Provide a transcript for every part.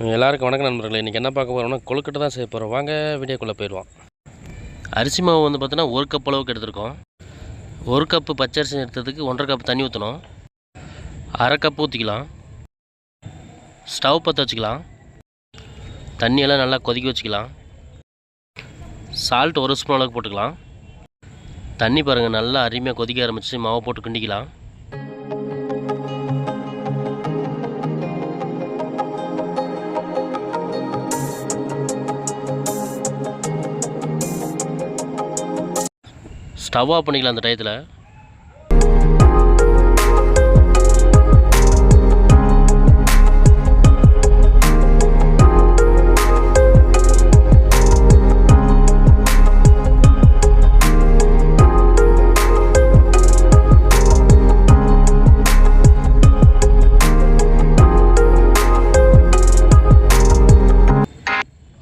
எல்லாருக்கும் வணக்கம் நண்பர்களே. இன்றைக்கி என்ன பார்க்க போகிறோம்னா கொழுக்கட்டை தான் செய்ய போகிறோம். வாங்க வீடியோக்குள்ளே போயிடுவோம். அரிசி மாவு வந்து பார்த்தீங்கன்னா 1 கப் அளவுக்கு எடுத்துருக்கோம். 1 கப்பு பச்சரிசி எடுத்ததுக்கு 1.5 கப் தண்ணி ஊற்றணும். 1/2 கப் ஊற்றிக்கலாம். ஸ்டவ் பற்ற வச்சுக்கலாம். தண்ணியெல்லாம் நல்லா கொதிக்க வச்சுக்கலாம். சால்ட் 1 ஸ்பூன் அளவுக்கு போட்டுக்கலாம். தண்ணி பாருங்கள் நல்லா அருமையாக கொதிக்க ஆரம்பிச்சு மாவை போட்டு கிண்டிக்கலாம். ஸ்டவ் ஆஃப் பண்ணிக்கலாம். அந்த டயத்தில்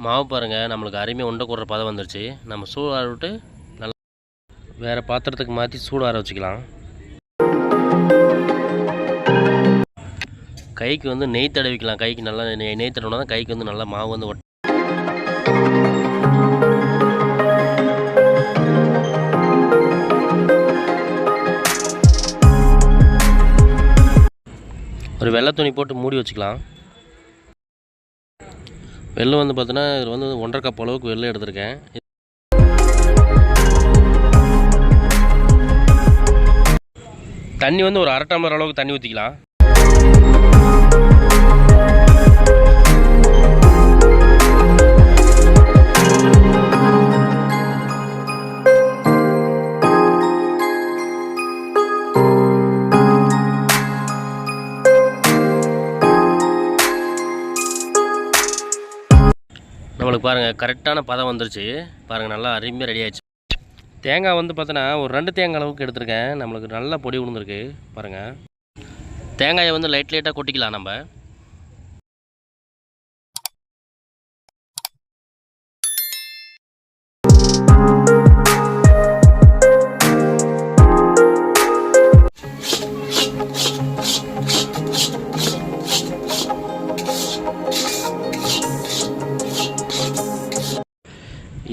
மாவு பாருங்கள் நம்மளுக்கு அருமையாக உண்டை கூடுற பதம் வந்துருச்சு. நம்ம சூடாக விட்டு நல்லா வேறு பாத்திரத்துக்கு மாற்றி சூடார வச்சுக்கலாம். கைக்கு வந்து நெய் தடவிக்கலாம். கைக்கு நல்லா நெய் தடவினா தான் கைக்கு வந்து நல்லா மாவு வந்து ஒரு வெள்ளை துணி போட்டு மூடி வச்சுக்கலாம். வெள்ளம் வந்து பார்த்தோன்னா இதில் வந்து 1.5 கப் அளவுக்கு வெள்ளம் எடுத்திருக்கேன். தண்ணி வந்து ஒரு 1/2 டம்ளர் அளவுக்கு தண்ணி ஊற்றிக்கலாம். நம்மளுக்கு பாருங்கள் கரெக்டான பதம் வந்துருச்சு. பாருங்கள் நல்லா அருமையாக ரெடி ஆகிடுச்சு. தேங்காய் வந்து பார்த்தோன்னா ஒரு 2 தேங்காய் அளவுக்கு எடுத்திருக்கேன். நம்மளுக்கு நல்லா பொடி விழுந்துருக்கு பாருங்கள். தேங்காயை வந்து லைட்டாக கொட்டிக்கலாம். நம்ம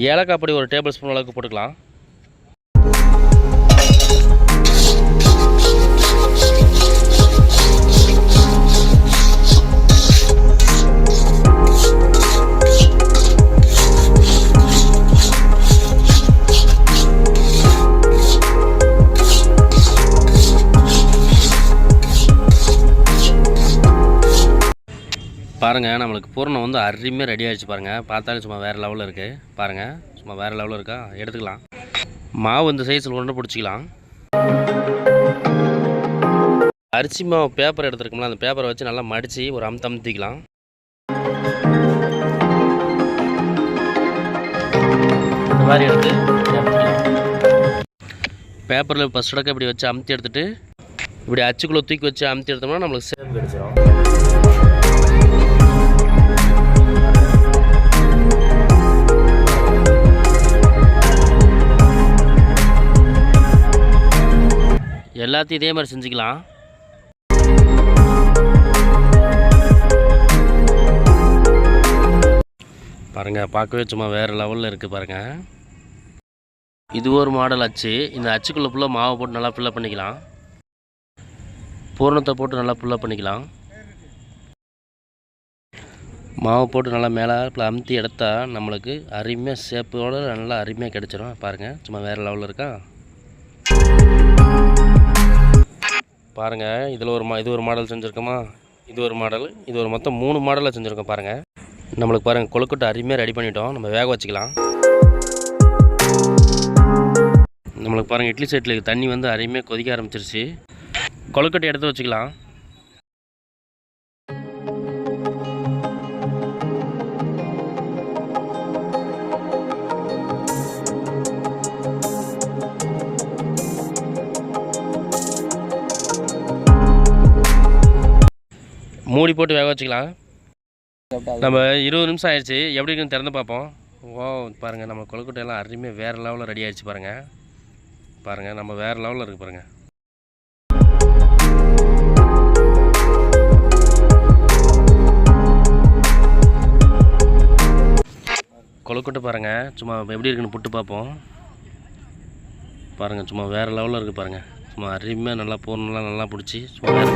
ஏலக்காய் பொடி 1 டேபிள் ஸ்பூன் அளவுக்கு போட்டுக்கலாம். பாருங்கள் நம்மளுக்கு பூரணம் வந்து அருமையாக ரெடி ஆகிடுச்சு. பாருங்கள் பார்த்தாலும் சும்மா வேறு லெவலில் இருக்குது. பாருங்கள் சும்மா வேறு லெவலில் இருக்கா. எடுத்துக்கலாம். மாவு இந்த சைஸில் உருண்டை பிடிச்சிக்கலாம். அரிசி மாவு பேப்பர் எடுத்துருக்கோம்ல, அந்த பேப்பரை வச்சு நல்லா மடித்து ஒரு அமுத்திக்கலாம். இந்த மாதிரி எடுத்து பேப்பரில் ஃபஸ்ட் இடக்க இப்படி வச்சு அமுத்தி எடுத்துகிட்டு இப்படி அச்சுக்குள்ளே தூக்கி வச்சு அமுத்தி எடுத்தோம்னா நம்மளுக்கு சேப் கிடச்சிடும். எல்லாத்தையும் இதே மாதிரி செஞ்சுக்கலாம். பாருங்கள் பார்க்கவே சும்மா வேறு லெவலில் இருக்குது. பாருங்கள் இது ஒரு மாடல் அச்சு. இந்த அச்சுக்குள்ளே ஃபுல்லாக மாவை போட்டு நல்லா ஃபில்லப் பண்ணிக்கலாம். பூரணத்தை போட்டு நல்லா ஃபில்லப் பண்ணிக்கலாம். மாவை போட்டு நல்லா மேலே அமுத்தி எடுத்தா நம்மளுக்கு அருமையாக ஷேப்போடு நல்லா அருமையாக கிடச்சிடும். பாருங்கள் சும்மா வேறு லெவலில் இருக்கா. பாருங்கள் இதில் இது ஒரு மாடல் செஞ்சுருக்கோமா, இது ஒரு மாடல், இது ஒரு மொத்தம் 3 மாடலில் செஞ்சுருக்கோம். பாருங்கள் நம்மளுக்கு பாருங்கள் கொழுக்கட்டை அருமையாக ரெடி பண்ணிட்டோம். நம்ம வேக வச்சுக்கலாம். நம்மளுக்கு பாருங்கள் இட்லி செட்டில் தண்ணி வந்து அருமையாக கொதிக்க ஆரம்பிச்சிருச்சு. கொழுக்கட்டை எடுத்து வச்சுக்கலாம். மூடி போட்டு வேக வச்சுக்கலாம். நம்ம 20 நிமிஷம் ஆயிடுச்சு. எப்படி இருக்குன்னு திறந்து பார்ப்போம். ஓ பாருங்கள் நம்ம கொழுக்கட்டையெல்லாம் அருமையாக வேறு லெவலில் ரெடி ஆகிடுச்சு. பாருங்கள் நம்ம வேறு லெவலில் இருக்குது பாருங்கள். கொழுக்கட்டை பாருங்கள், சும்மா எப்படி இருக்குன்னு புட்டு பார்ப்போம். பாருங்கள், சும்மா வேறு லெவலில் இருக்குது பாருங்கள். சும்மா அருமையாக நல்லா பூர்ணம்லாம் நல்லா பிடிச்சி சும்மா வேறு